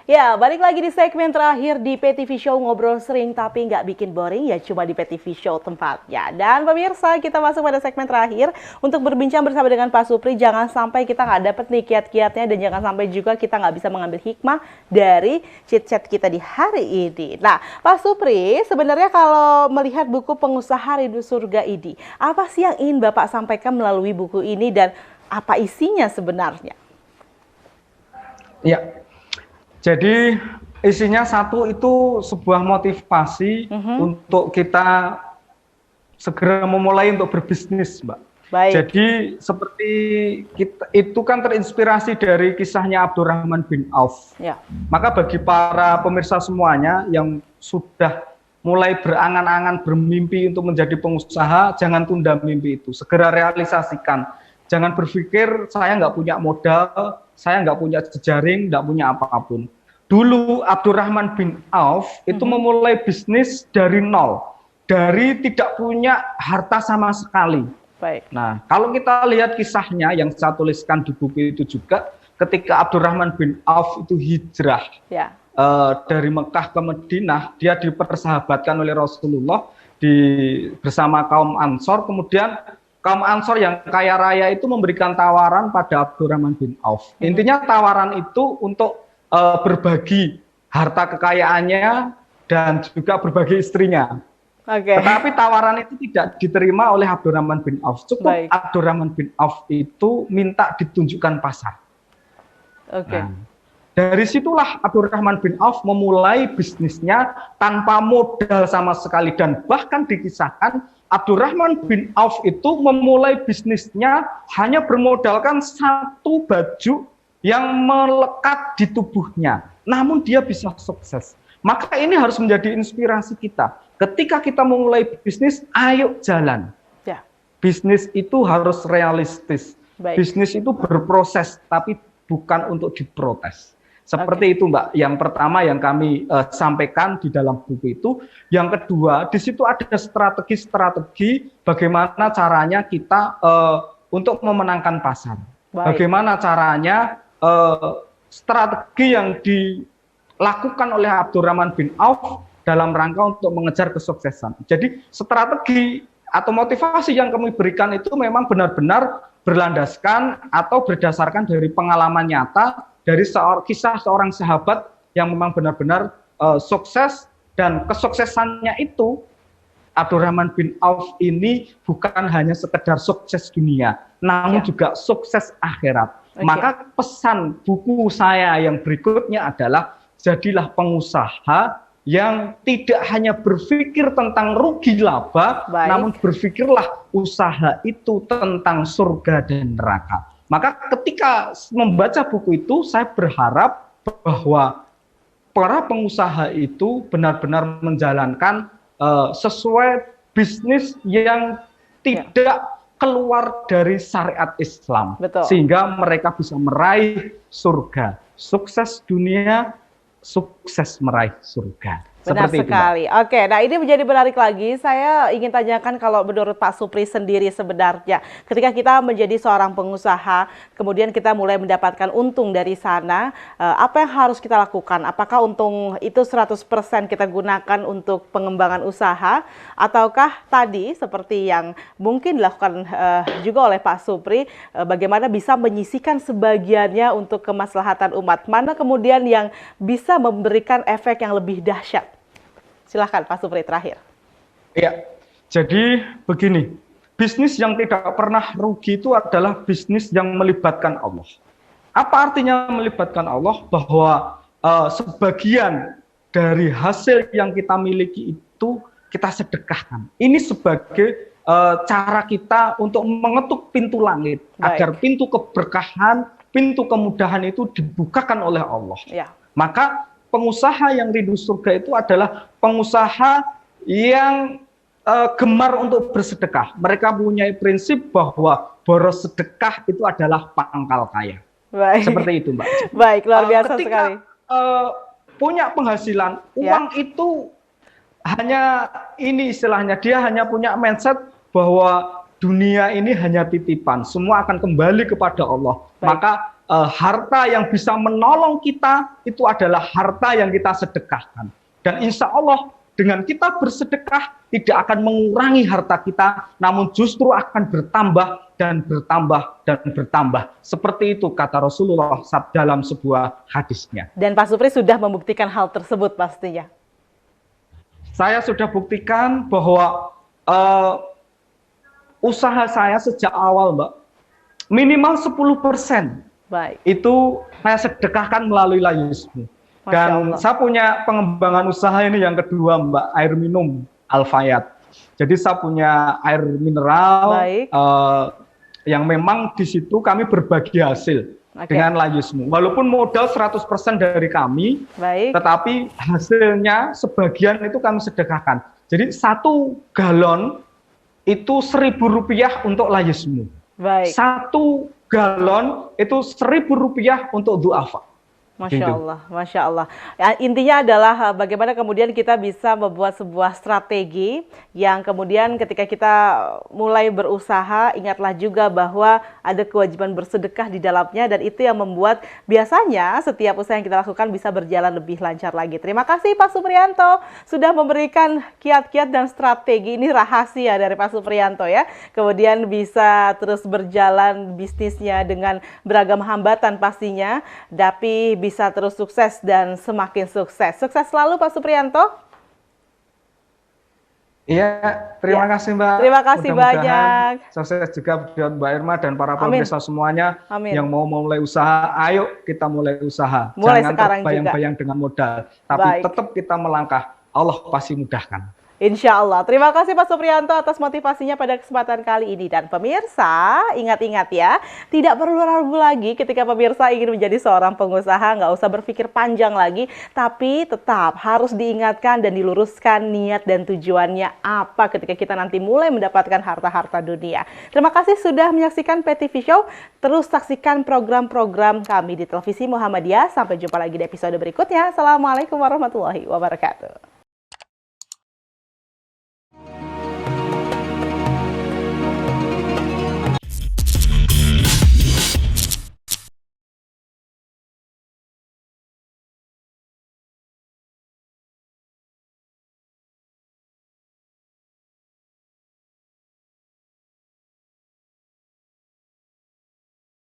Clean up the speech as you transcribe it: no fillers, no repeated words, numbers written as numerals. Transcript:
Ya, balik lagi di segmen terakhir di PTV Show, ngobrol sering tapi nggak bikin boring, ya cuma di PTV Show tempatnya. Dan pemirsa, kita masuk pada segmen terakhir untuk berbincang bersama dengan Pak Supri. Jangan sampai kita nggak dapet nih kiat-kiatnya, dan jangan sampai juga kita nggak bisa mengambil hikmah dari chit-chat kita di hari ini. Nah, Pak Supri, sebenarnya kalau melihat buku Pengusaha Rindu Surga ini, apa sih yang ingin Bapak sampaikan melalui buku ini dan apa isinya sebenarnya? Ya, jadi isinya satu itu sebuah motivasi untuk kita segera memulai untuk berbisnis, Mbak. Baik. Jadi seperti kita itu kan terinspirasi dari kisahnya Abdurrahman bin Auf. Ya. Maka bagi para pemirsa semuanya yang sudah mulai berangan-angan bermimpi untuk menjadi pengusaha, jangan tunda mimpi itu, segera realisasikan. Jangan berpikir saya nggak punya modal, saya nggak punya jejaring, nggak punya apapun. Dulu Abdurrahman bin Auf itu memulai bisnis dari nol, dari tidak punya harta sama sekali. Baik. Nah, kalau kita lihat kisahnya yang saya tuliskan di buku itu juga, ketika Abdurrahman bin Auf itu hijrah Ya. Dari Mekah ke Madinah, dia dipersahabatkan oleh Rasulullah bersama kaum Ansor. Kemudian kaum Ansor yang kaya raya itu memberikan tawaran pada Abdurrahman bin Auf. Intinya tawaran itu untuk berbagi harta kekayaannya dan juga berbagi istrinya. Tetapi tawaran itu tidak diterima oleh Abdurrahman bin Auf. Cukup Abdurrahman bin Auf itu minta ditunjukkan pasar. Nah, dari situlah Abdurrahman bin Auf memulai bisnisnya tanpa modal sama sekali, dan bahkan dikisahkan Abdurrahman bin Auf itu memulai bisnisnya hanya bermodalkan satu baju yang melekat di tubuhnya, namun dia bisa sukses. Maka ini harus menjadi inspirasi kita. Ketika kita memulai bisnis, ayo jalan. Ya. Bisnis itu harus realistis. Baik. Bisnis itu berproses, tapi bukan untuk diprotes. Seperti itu, Mbak. Yang pertama yang kami sampaikan di dalam buku itu. Yang kedua, di situ ada strategi-strategi bagaimana caranya kita untuk memenangkan pasar. Baik. Bagaimana caranya strategi yang dilakukan oleh Abdurrahman bin Auf dalam rangka untuk mengejar kesuksesan. Jadi strategi atau motivasi yang kami berikan itu memang benar-benar berlandaskan atau berdasarkan dari pengalaman nyata, dari kisah seorang sahabat yang memang benar-benar sukses, dan kesuksesannya itu Abdurrahman bin Auf ini bukan hanya sekedar sukses dunia, namun juga sukses akhirat. Maka pesan buku saya yang berikutnya adalah jadilah pengusaha yang tidak hanya berpikir tentang rugi laba, namun berpikirlah usaha itu tentang surga dan neraka. Maka ketika membaca buku itu, saya berharap bahwa para pengusaha itu benar-benar menjalankan sesuai bisnis yang tidak keluar dari syariat Islam. Betul. Sehingga mereka bisa meraih surga. Sukses dunia, sukses meraih surga. Benar Seperti sekali. Itu, Oke, nah ini menjadi menarik lagi. Saya ingin tanyakan kalau menurut Pak Supri sendiri sebenarnya, ketika kita menjadi seorang pengusaha, kemudian kita mulai mendapatkan untung dari sana, apa yang harus kita lakukan? Apakah untung itu 100% kita gunakan untuk pengembangan usaha, ataukah tadi seperti yang mungkin dilakukan juga oleh Pak Supri, bagaimana bisa menyisihkan sebagiannya untuk kemaslahatan umat? Mana kemudian yang bisa memberikan efek yang lebih dahsyat? Silahkan Pak Supri terakhir. Ya, jadi begini, bisnis yang tidak pernah rugi itu adalah bisnis yang melibatkan Allah. Apa artinya melibatkan Allah? Bahwa sebagian dari hasil yang kita miliki itu kita sedekahkan. Ini sebagai cara kita untuk mengetuk pintu langit. Agar pintu keberkahan, pintu kemudahan itu dibukakan oleh Allah. Ya. Maka pengusaha yang rindu surga itu adalah pengusaha yang gemar untuk bersedekah. Mereka punya prinsip bahwa boros sedekah itu adalah pangkal kaya. Baik. Seperti itu, Mbak. Baik, luar biasa ketika, sekali. Punya penghasilan, uang itu hanya ini istilahnya, dia hanya punya mindset bahwa dunia ini hanya titipan, semua akan kembali kepada Allah. Baik. Maka harta yang bisa menolong kita itu adalah harta yang kita sedekahkan. Dan insya Allah dengan kita bersedekah tidak akan mengurangi harta kita, namun justru akan bertambah dan bertambah dan bertambah. Seperti itu kata Rasulullah dalam sebuah hadisnya. Dan Pak Supri sudah membuktikan hal tersebut pastinya. Saya sudah buktikan bahwa usaha saya sejak awal, Mbak, minimal 10% Baik. itu saya sedekahkan melalui Layusmu. Dan saya punya pengembangan usaha ini yang kedua, Mbak, air minum Al-Fayat. Jadi saya punya air mineral yang memang di situ kami berbagi hasil dengan Layusmu. Walaupun modal 100% dari kami, tetapi hasilnya sebagian itu kami sedekahkan. Jadi 1 galon itu Rp1.000 untuk Layusmu. 1 galon itu Rp1.000 untuk du'afa. Masya Allah, Masya Allah. Ya, intinya adalah bagaimana kemudian kita bisa membuat sebuah strategi yang kemudian ketika kita mulai berusaha, ingatlah juga bahwa ada kewajiban bersedekah di dalamnya, dan itu yang membuat biasanya setiap usaha yang kita lakukan bisa berjalan lebih lancar lagi. Terima kasih Pak Supriyanto sudah memberikan kiat-kiat dan strategi. Ini rahasia dari Pak Supriyanto ya. Kemudian bisa terus berjalan bisnisnya dengan beragam hambatan pastinya, tapi bisa terus sukses dan semakin sukses. Sukses selalu Pak Supriyanto. Iya, terima kasih Mbak. Terima kasih banyak. Sukses juga buat Mbak Irma dan para pemirsa semuanya yang mau mulai usaha. Ayo kita mulai usaha. Mulai jangan sekarang terbayang-bayang dengan modal, tapi tetap kita melangkah. Allah pasti mudahkan. Insya Allah. Terima kasih Pak Supriyanto atas motivasinya pada kesempatan kali ini. Dan pemirsa, ingat-ingat ya, tidak perlu ragu lagi ketika pemirsa ingin menjadi seorang pengusaha, nggak usah berpikir panjang lagi, tapi tetap harus diingatkan dan diluruskan niat dan tujuannya apa ketika kita nanti mulai mendapatkan harta-harta dunia. Terima kasih sudah menyaksikan PTV Show. Terus saksikan program-program kami di Televisi Muhammadiyah. Sampai jumpa lagi di episode berikutnya. Assalamualaikum warahmatullahi wabarakatuh.